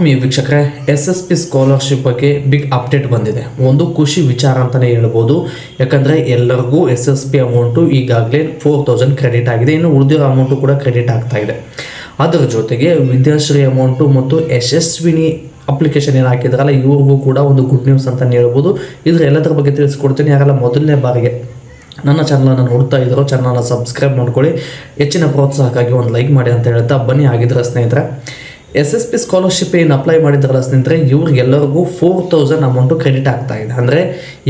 ಆತ್ಮೀಯ ವೀಕ್ಷಕರೇ, SSP scholarship ಬಗ್ಗೆ ಬಿಗ್ ಅಪ್ಡೇಟ್ ಬಂದಿದೆ. ಒಂದು ಖುಷಿ ವಿಚಾರ ಅಂತಲೇ ಹೇಳ್ಬೋದು. ಯಾಕಂದರೆ ಎಲ್ಲರಿಗೂ SSP ಅಮೌಂಟು ಈಗಾಗಲೇ 4000 ಕ್ರೆಡಿಟ್ ಆಗಿದೆ. ಇನ್ನು ಉಳಿದಿರೋ ಅಮೌಂಟು ಕೂಡ ಕ್ರೆಡಿಟ್ ಆಗ್ತಾ ಇದೆ. ಅದರ ಜೊತೆಗೆ ವಿದ್ಯಾಶ್ರೀ ಅಮೌಂಟು ಮತ್ತು ಯಶಸ್ವಿನಿ ಅಪ್ಲಿಕೇಶನ್ ಏನು ಹಾಕಿದ್ರಲ್ಲ, ಇವ್ರಿಗೂ ಕೂಡ ಒಂದು ಗುಡ್ ನ್ಯೂಸ್ ಅಂತಲೇ ಹೇಳ್ಬೋದು. ಇದ್ರ ಎಲ್ಲದರ ಬಗ್ಗೆ ತಿಳಿಸ್ಕೊಡ್ತೀನಿ. ಯಾರೆಲ್ಲ ಮೊದಲನೇ ಬಾರಿಗೆ ನನ್ನ ಚಾನಲನ್ನು ನೋಡ್ತಾ ಇದ್ರೋ ಚಾನಲನ್ನು ಸಬ್ಸ್ಕ್ರೈಬ್ ಮಾಡ್ಕೊಳ್ಳಿ. ಹೆಚ್ಚಿನ ಪ್ರೋತ್ಸಾಹಕ್ಕಾಗಿ ಒಂದು ಲೈಕ್ ಮಾಡಿ ಅಂತ ಹೇಳ್ತಾ ಬನ್ನಿ. ಆಗಿದ್ರೆ ಸ್ನೇಹಿತರೆ, SSP ಸ್ಕಾಲರ್ಶಿಪ್ ಏನು ಅಪ್ಲೈ ಮಾಡಿದ್ರಲ್ಲ ಸ್ನೇಹಿತರೆ, ಇವ್ರಿಗೆಲ್ಲರಿಗೂ 4000 ಅಮೌಂಟು ಕ್ರೆಡಿಟ್ ಆಗ್ತಾ ಇದೆ. ಅಂದರೆ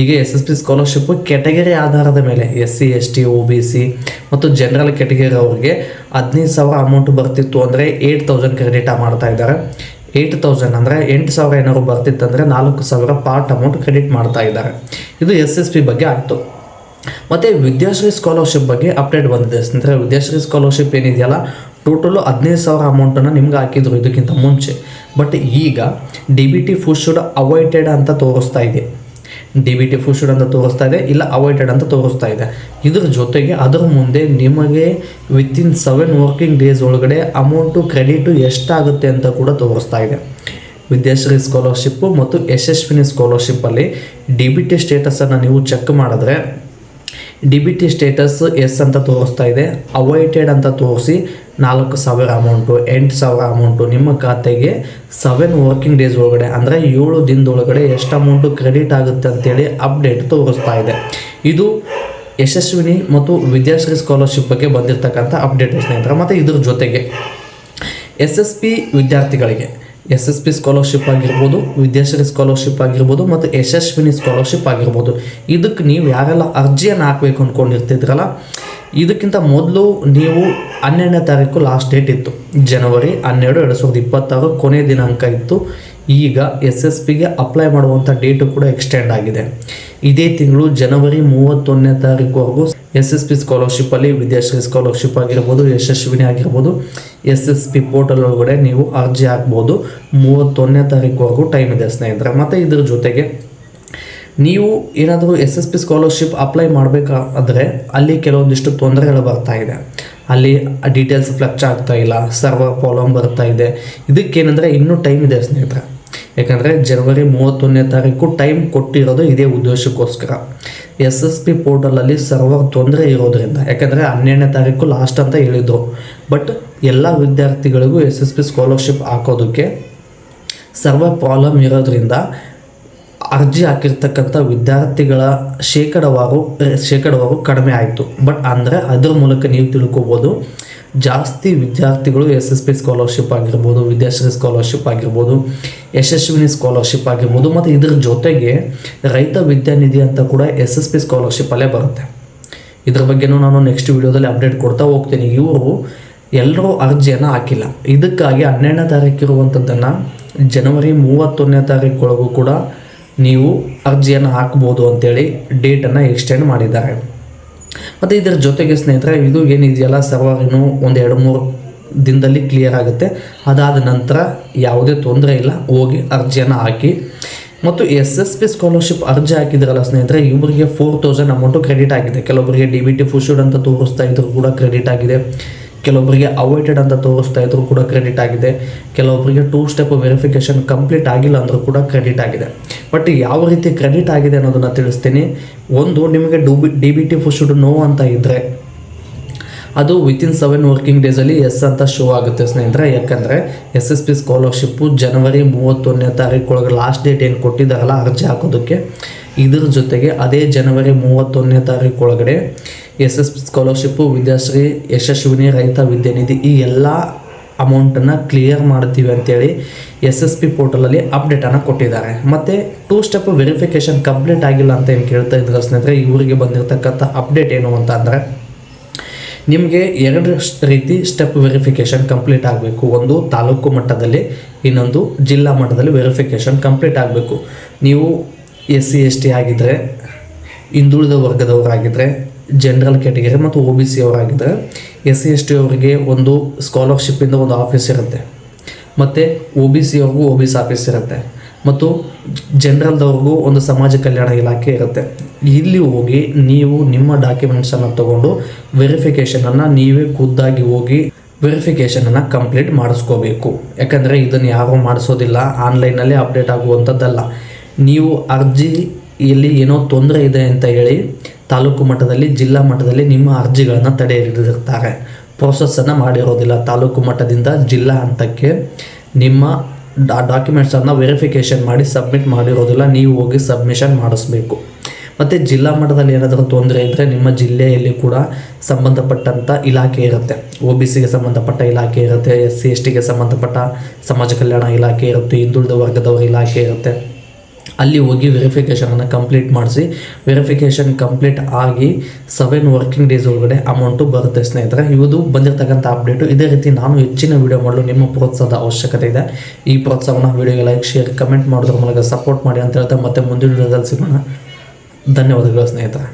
ಈಗ SSP ಸ್ಕಾಲರ್ಶಿಪ್ಪು ಕ್ಯಾಟಗರಿ ಆಧಾರದ ಮೇಲೆ SC ST OBC ಮತ್ತು ಜನರಲ್ ಕ್ಯಾಟಗರಿ ಅವ್ರಿಗೆ 15,000 ಅಮೌಂಟು ಬರ್ತಿತ್ತು ಅಂದರೆ 8000 ಕ್ರೆಡಿಟ್ ಮಾಡ್ತಾ ಇದ್ದಾರೆ. 8000 ಅಂದರೆ 8000 ಏನಾದ್ರು ಬರ್ತಿತ್ತಂದರೆ 4000 ಪಾರ್ಟ್ ಅಮೌಂಟ್ ಕ್ರೆಡಿಟ್ ಮಾಡ್ತಾ ಇದ್ದಾರೆ. ಇದು SSP ಬಗ್ಗೆ ಆಯಿತು. ಮತ್ತು ವಿದ್ಯಾಶ್ರೀ ಸ್ಕಾಲರ್ಶಿಪ್ ಬಗ್ಗೆ ಅಪ್ಡೇಟ್ ಬಂದಿದೆ ಸ್ನೇಹಿತರೆ. ವಿದ್ಯಾಶ್ರೀ ಸ್ಕಾಲರ್ಶಿಪ್ ಏನಿದೆಯಲ್ಲ, ಟೋಟಲು 15,000 ಅಮೌಂಟನ್ನು ನಿಮ್ಗೆ ಹಾಕಿದ್ರು ಇದಕ್ಕಿಂತ ಮುಂಚೆ. ಬಟ್ ಈಗ DBT ಫುಡ್ ಅವಾಯ್ಡೆಡ್ ಅಂತ ತೋರಿಸ್ತಾ ಇದೆ. DBT ಫುಡ್ ಅಂತ ತೋರಿಸ್ತಾ ಇದೆ, ಇಲ್ಲ ಅವಾಯ್ಡೆಡ್ ಅಂತ ತೋರಿಸ್ತಾ ಇದೆ. ಇದ್ರ ಜೊತೆಗೆ ಅದರ ಮುಂದೆ ನಿಮಗೆ ವಿತಿನ್ 7 ವರ್ಕಿಂಗ್ ಡೇಸ್ ಒಳಗಡೆ ಅಮೌಂಟು ಕ್ರೆಡಿಟು ಎಷ್ಟಾಗುತ್ತೆ ಅಂತ ಕೂಡ ತೋರಿಸ್ತಾ ಇದೆ. ವಿದ್ಯಾಶ್ರೀ ಸ್ಕಾಲರ್ಶಿಪ್ಪು ಮತ್ತು ಯಶಸ್ವಿನಿ ಸ್ಕಾಲರ್ಶಿಪ್ಪಲ್ಲಿ DBT ಸ್ಟೇಟಸನ್ನು ನೀವು ಚೆಕ್ ಮಾಡಿದ್ರೆ DBT ಸ್ಟೇಟಸ್ ಎಸ್ ಅಂತ ತೋರಿಸ್ತಾ ಇದೆ. ಅವಾಯ್ಡೆಡ್ ಅಂತ ತೋರಿಸಿ 4,000 ಅಮೌಂಟು 8,000 ಅಮೌಂಟು ನಿಮ್ಮ ಖಾತೆಗೆ 7 ವರ್ಕಿಂಗ್ ಡೇಸ್ ಒಳಗಡೆ ಅಂದರೆ 7 ದಿನದೊಳಗಡೆ ಎಷ್ಟು ಅಮೌಂಟು ಕ್ರೆಡಿಟ್ ಆಗುತ್ತೆ ಅಂತೇಳಿ ಅಪ್ಡೇಟ್ ತೋರಿಸ್ತಾ ಇದೆ. ಇದು ಯಶಸ್ವಿನಿ ಮತ್ತು ವಿದ್ಯಾಶ್ರೀ ಸ್ಕಾಲರ್ಶಿಪ್ ಬಗ್ಗೆ ಬಂದಿರತಕ್ಕಂಥ ಅಪ್ಡೇಟ್ ಸ್ನೇಹಿತರೆ. ಮತ್ತು ಇದ್ರ ಜೊತೆಗೆ SSP ವಿದ್ಯಾರ್ಥಿಗಳಿಗೆ SSP ಸ್ಕಾಲರ್ಶಿಪ್ ಆಗಿರ್ಬೋದು, ವಿದ್ಯಾಶ್ರೀ ಸ್ಕಾಲರ್ಶಿಪ್ ಆಗಿರ್ಬೋದು ಮತ್ತು ಯಶಸ್ವಿನಿ ಸ್ಕಾಲರ್ಶಿಪ್ ಆಗಿರ್ಬೋದು, ಇದಕ್ಕೆ ನೀವು ಯಾರೆಲ್ಲ ಅರ್ಜಿಯನ್ನು ಹಾಕಬೇಕು ಅಂದ್ಕೊಂಡಿರ್ತಿದ್ರಲ್ಲ, ಇದಕ್ಕಿಂತ ಮೊದಲು ನೀವು 12ನೇ ತಾರೀಕು ಲಾಸ್ಟ್ ಡೇಟ್ ಇತ್ತು. ಜನವರಿ 12, 2026 ಕೊನೆಯ ದಿನಾಂಕ ಇತ್ತು. ಈಗ SSPಗೆ ಅಪ್ಲೈ ಮಾಡುವಂಥ ಡೇಟು ಕೂಡ ಎಕ್ಸ್ಟೆಂಡ್ ಆಗಿದೆ. ಇದೇ ತಿಂಗಳು ಜನವರಿ 31ನೇ ತಾರೀಕುವರೆಗೂ SSP ಸ್ಕಾಲರ್ಶಿಪ್ಪಲ್ಲಿ ವಿದ್ಯಾಶ್ರೀ ಸ್ಕಾಲರ್ಶಿಪ್ ಆಗಿರ್ಬೋದು, ಯಶಸ್ವಿನಿ ಆಗಿರ್ಬೋದು, SSP ಪೋರ್ಟಲ್ ಒಳಗಡೆ ನೀವು ಅರ್ಜಿ ಹಾಕ್ಬೋದು. 31ನೇ ತಾರೀಕುವರೆಗೂ ಟೈಮ್ ಇದೆ ಸ್ನೇಹಿತರೆ. ಮತ್ತು ಇದ್ರ ಜೊತೆಗೆ ನೀವು ಏನಾದರೂ SSP ಸ್ಕಾಲರ್ಶಿಪ್ ಅಪ್ಲೈ ಮಾಡಬೇಕಾದ್ರೆ ಅಲ್ಲಿ ಕೆಲವೊಂದಿಷ್ಟು ತೊಂದರೆಗಳು ಬರ್ತಾ ಇದೆ. ಅಲ್ಲಿ ಡೀಟೇಲ್ಸ್ ಫ್ಲಕ್ಚ್ ಆಗ್ತಾ ಇಲ್ಲ, ಸರ್ವರ್ ಪ್ರಾಬ್ಲಮ್ ಬರ್ತಾ ಇದೆ. ಇದಕ್ಕೇನೆಂದರೆ ಇನ್ನೂ ಟೈಮ್ ಇದೆ ಸ್ನೇಹಿತರೆ. ಯಾಕಂದರೆ ಜನವರಿ 31ನೇ ತಾರೀಕು ಟೈಮ್ ಕೊಟ್ಟಿರೋದು ಇದೇ ಉದ್ದೇಶಕ್ಕೋಸ್ಕರ. SSP ಪೋರ್ಟಲಲ್ಲಿ ಸರ್ವರ್ ತೊಂದರೆ ಇರೋದ್ರಿಂದ, ಯಾಕಂದರೆ 12ನೇ ತಾರೀಕು ಲಾಸ್ಟ್ ಅಂತ ಹೇಳಿದರು. ಬಟ್ ಎಲ್ಲ ವಿದ್ಯಾರ್ಥಿಗಳಿಗೂ SSP ಸ್ಕಾಲರ್ಶಿಪ್ ಹಾಕೋದಕ್ಕೆ ಸರ್ವರ್ ಪ್ರಾಬ್ಲಮ್ ಇರೋದ್ರಿಂದ ಅರ್ಜಿ ಹಾಕಿರ್ತಕ್ಕಂಥ ವಿದ್ಯಾರ್ಥಿಗಳ ಶೇಕಡವಾರು ಕಡಿಮೆ ಆಯಿತು. ಬಟ್ ಅಂದರೆ ಅದರ ಮೂಲಕ ನೀವು ತಿಳ್ಕೊಬೋದು, ಜಾಸ್ತಿ ವಿದ್ಯಾರ್ಥಿಗಳು SSP ಸ್ಕಾಲರ್ಶಿಪ್ ಆಗಿರ್ಬೋದು, ವಿದ್ಯಾಶ್ರೀ ಸ್ಕಾಲರ್ಶಿಪ್ ಆಗಿರ್ಬೋದು, ಯಶಸ್ವಿನಿ ಸ್ಕಾಲರ್ಶಿಪ್ ಆಗಿರ್ಬೋದು, ಮತ್ತು ಇದ್ರ ಜೊತೆಗೆ ರೈತ ವಿದ್ಯಾನಿಧಿ ಅಂತ ಕೂಡ SSP ಸ್ಕಾಲರ್ಶಿಪ್ಪಲ್ಲೇ ಬರುತ್ತೆ. ಇದ್ರ ಬಗ್ಗೆನೂ ನಾನು ನೆಕ್ಸ್ಟ್ ವಿಡಿಯೋದಲ್ಲಿ ಅಪ್ಡೇಟ್ ಕೊಡ್ತಾ ಹೋಗ್ತೀನಿ. ಇವರು ಎಲ್ಲರೂ ಅರ್ಜಿಯನ್ನು ಹಾಕಿಲ್ಲ. ಇದಕ್ಕಾಗಿ 12ನೇ ತಾರೀಕು ಇರುವಂಥದ್ದನ್ನು ಜನವರಿ 31ನೇ ತಾರೀಕೊಳಗೂ ಕೂಡ ನೀವು ಅರ್ಜಿಯನ್ನು ಹಾಕ್ಬೋದು ಅಂತೇಳಿ ಡೇಟನ್ನು ಎಕ್ಸ್ಟೆಂಡ್ ಮಾಡಿದ್ದಾರೆ. ಮತ್ತು ಇದರ ಜೊತೆಗೆ ಸ್ನೇಹಿತರೆ, ಇದು ಏನಿದೆಯಲ್ಲ ಸರ್ವರ್ ಇನ್ನೂ 1-2-3 ದಿನದಲ್ಲಿ ಕ್ಲಿಯರ್ ಆಗುತ್ತೆ. ಅದಾದ ನಂತರ ಯಾವುದೇ ತೊಂದರೆ ಇಲ್ಲ, ಹೋಗಿ ಅರ್ಜಿಯನ್ನು ಹಾಕಿ. ಮತ್ತು SSP ಸ್ಕಾಲರ್ಶಿಪ್ ಅರ್ಜಿ ಹಾಕಿದ್ರಲ್ಲ ಸ್ನೇಹಿತರೆ, ಇವರಿಗೆ 4000 ಅಮೌಂಟು ಕ್ರೆಡಿಟ್ ಆಗಿದೆ. ಕೆಲವೊಬ್ಬರಿಗೆ DBT ಫುಡ್ ಅಂತ ತೋರಿಸ್ತಾ ಇದ್ರು ಕೂಡ ಕ್ರೆಡಿಟ್ ಆಗಿದೆ. ಕೆಲವೊಬ್ಬರಿಗೆ ಅವಾಯ್ಡೆಡ್ ಅಂತ ತೋರಿಸ್ತಾ ಇದ್ರು ಕೂಡ ಕ್ರೆಡಿಟ್ ಆಗಿದೆ. ಕೆಲವೊಬ್ಬರಿಗೆ 2 ಸ್ಟೆಪ್ ವೆರಿಫಿಕೇಷನ್ ಕಂಪ್ಲೀಟ್ ಆಗಿಲ್ಲ ಅಂದರೂ ಕೂಡ ಕ್ರೆಡಿಟ್ ಆಗಿದೆ. ಬಟ್ ಯಾವ ರೀತಿ ಕ್ರೆಡಿಟ್ ಆಗಿದೆ ಅನ್ನೋದನ್ನು ತಿಳಿಸ್ತೀನಿ. ಒಂದು, ನಿಮಗೆ DBT ಫುಡ್ ನೋ ಅಂತ ಇದ್ದರೆ ಅದು ವಿತಿನ್ 7 ವರ್ಕಿಂಗ್ ಡೇಸಲ್ಲಿ ಎಸ್ ಅಂತ ಶೋ ಆಗುತ್ತೆ ಸ್ನೇಹಿತರೆ. ಯಾಕಂದರೆ SSP ಸ್ಕಾಲರ್ಶಿಪ್ಪು ಜನವರಿ 31ನೇ ತಾರೀಕೊಳಗೆ ಲಾಸ್ಟ್ ಡೇಟ್ ಏನು ಕೊಟ್ಟಿದ್ದಾರಲ್ಲ ಅರ್ಜಿ ಹಾಕೋದಕ್ಕೆ, ಇದ್ರ ಜೊತೆಗೆ ಅದೇ ಜನವರಿ 31ನೇ ತಾರೀಕೊಳಗಡೆ SSP ಸ್ಕಾಲರ್ಶಿಪ್ಪು, ವಿದ್ಯಾಶ್ರೀ, ಯಶಸ್ವಿನಿ, ರೈತ ವಿದ್ಯಾನಿಧಿ ಈ ಎಲ್ಲ ಅಮೌಂಟನ್ನು ಕ್ಲಿಯರ್ ಮಾಡ್ತೀವಿ ಅಂತೇಳಿ SSP ಪೋರ್ಟಲಲ್ಲಿ ಅಪ್ಡೇಟನ್ನು ಕೊಟ್ಟಿದ್ದಾರೆ. ಮತ್ತು 2 ಸ್ಟೆಪ್ ವೆರಿಫಿಕೇಷನ್ ಕಂಪ್ಲೀಟ್ ಆಗಿಲ್ಲ ಅಂತ ಏನು ಕೇಳ್ತಾ ಇದ್ದಾರೆ ಸ್ನೇಹಿತರೆ. ಇವರಿಗೆ ಬಂದಿರತಕ್ಕಂಥ ಅಪ್ಡೇಟ್ ಏನು ಅಂತ ಅಂದರೆ, ನಿಮಗೆ 2 ರೀತಿ ಸ್ಟೆಪ್ ವೆರಿಫಿಕೇಷನ್ ಕಂಪ್ಲೀಟ್ ಆಗಬೇಕು. ಒಂದು ತಾಲೂಕು ಮಟ್ಟದಲ್ಲಿ, ಇನ್ನೊಂದು ಜಿಲ್ಲಾ ಮಟ್ಟದಲ್ಲಿ ವೆರಿಫಿಕೇಷನ್ ಕಂಪ್ಲೀಟ್ ಆಗಬೇಕು. ನೀವು SC ST ಆಗಿದ್ದರೆ, ಹಿಂದುಳಿದ ವರ್ಗದವರಾಗಿದ್ದರೆ, ಜನರಲ್ ಕ್ಯಾಟಗರಿ ಮತ್ತು OBC ಅವರಾಗಿದ್ದರೆ, SC ST ಅವರಿಗೆ ಒಂದು ಸ್ಕಾಲರ್ಶಿಪ್ಪಿಂದ ಒಂದು ಆಫೀಸ್ ಇರುತ್ತೆ, ಮತ್ತು OBC ಅವ್ರಿಗೂ OBC ಆಫೀಸ್ ಇರುತ್ತೆ, ಮತ್ತು ಜನರಲ್ದವ್ರಿಗೂ ಒಂದು ಸಮಾಜ ಕಲ್ಯಾಣ ಇಲಾಖೆ ಇರುತ್ತೆ. ಇಲ್ಲಿ ಹೋಗಿ ನೀವು ನಿಮ್ಮ ಡಾಕ್ಯುಮೆಂಟ್ಸನ್ನು ತೊಗೊಂಡು ವೆರಿಫಿಕೇಷನನ್ನು ನೀವೇ ಖುದ್ದಾಗಿ ಹೋಗಿ ವೆರಿಫಿಕೇಷನನ್ನು ಕಂಪ್ಲೀಟ್ ಮಾಡಿಸ್ಕೋಬೇಕು. ಯಾಕಂದರೆ ಇದನ್ನು ಯಾರೂ ಮಾಡಿಸೋದಿಲ್ಲ, ಆನ್ಲೈನಲ್ಲೇ ಅಪ್ಡೇಟ್ ಆಗುವಂಥದ್ದಲ್ಲ. ನೀವು ಅರ್ಜಿಯಲ್ಲಿ ಏನೋ ತೊಂದರೆ ಇದೆ ಅಂತ ಹೇಳಿ ತಾಲೂಕು ಮಟ್ಟದಲ್ಲಿ, ಜಿಲ್ಲಾ ಮಟ್ಟದಲ್ಲಿ ನಿಮ್ಮ ಅರ್ಜಿಗಳನ್ನು ತಡೆ ಹಿಡಿದಿರ್ತಾರೆ, ಪ್ರೋಸೆಸ್ಸನ್ನು ಮಾಡಿರೋದಿಲ್ಲ. ತಾಲೂಕು ಮಟ್ಟದಿಂದ ಜಿಲ್ಲಾ ಹಂತಕ್ಕೆ ನಿಮ್ಮ ಡಾಕ್ಯುಮೆಂಟ್ಸನ್ನು ವೆರಿಫಿಕೇಷನ್ ಮಾಡಿ ಸಬ್ಮಿಟ್ ಮಾಡಿರೋದಿಲ್ಲ, ನೀವು ಹೋಗಿ ಸಬ್ಮಿಷನ್ ಮಾಡಿಸ್ಬೇಕು. ಮತ್ತು ಜಿಲ್ಲಾ ಮಟ್ಟದಲ್ಲಿ ಏನಾದರೂ ತೊಂದರೆ ಇದ್ದರೆ ನಿಮ್ಮ ಜಿಲ್ಲೆಯಲ್ಲಿ ಕೂಡ ಸಂಬಂಧಪಟ್ಟಂಥ ಇಲಾಖೆ ಇರುತ್ತೆ. OBCಗೆ ಸಂಬಂಧಪಟ್ಟ ಇಲಾಖೆ ಇರುತ್ತೆ, SC STಗೆ ಸಂಬಂಧಪಟ್ಟ ಸಮಾಜ ಕಲ್ಯಾಣ ಇಲಾಖೆ ಇರುತ್ತೆ, ಹಿಂದುಳಿದ ವರ್ಗದವರ ಇಲಾಖೆ ಇರುತ್ತೆ. ಅಲ್ಲಿ ಹೋಗಿ ವೆರಿಫಿಕೇಷನನ್ನು ಕಂಪ್ಲೀಟ್ ಮಾಡಿಸಿ, ವೆರಿಫಿಕೇಷನ್ ಕಂಪ್ಲೀಟ್ ಆಗಿ 7 ವರ್ಕಿಂಗ್ ಡೇಸ್ ಒಳಗಡೆ ಅಮೌಂಟು ಬರುತ್ತೆ ಸ್ನೇಹಿತರೆ. ಇದು ಬಂದಿರತಕ್ಕಂಥ ಅಪ್ಡೇಟು. ಇದೇ ರೀತಿ ನಾನು ಹೆಚ್ಚಿನ ವೀಡಿಯೋ ಮಾಡಲು ನಿಮ್ಮ ಪ್ರೋತ್ಸಾಹದ ಅವಶ್ಯಕತೆ ಇದೆ. ಈ ಪ್ರೋತ್ಸಾಹವನ್ನು ವೀಡಿಯೋಗೆ ಲೈಕ್, ಶೇರ್, ಕಮೆಂಟ್ ಮಾಡೋದ್ರ ಮೂಲಕ ಸಪೋರ್ಟ್ ಮಾಡಿ ಅಂತ ಹೇಳ್ತಾ ಮತ್ತೆ ಮುಂದಿನ ವೀಡಿಯೋದಲ್ಲಿ ಸಿಗೋಣ. ಧನ್ಯವಾದಗಳು ಸ್ನೇಹಿತರೆ.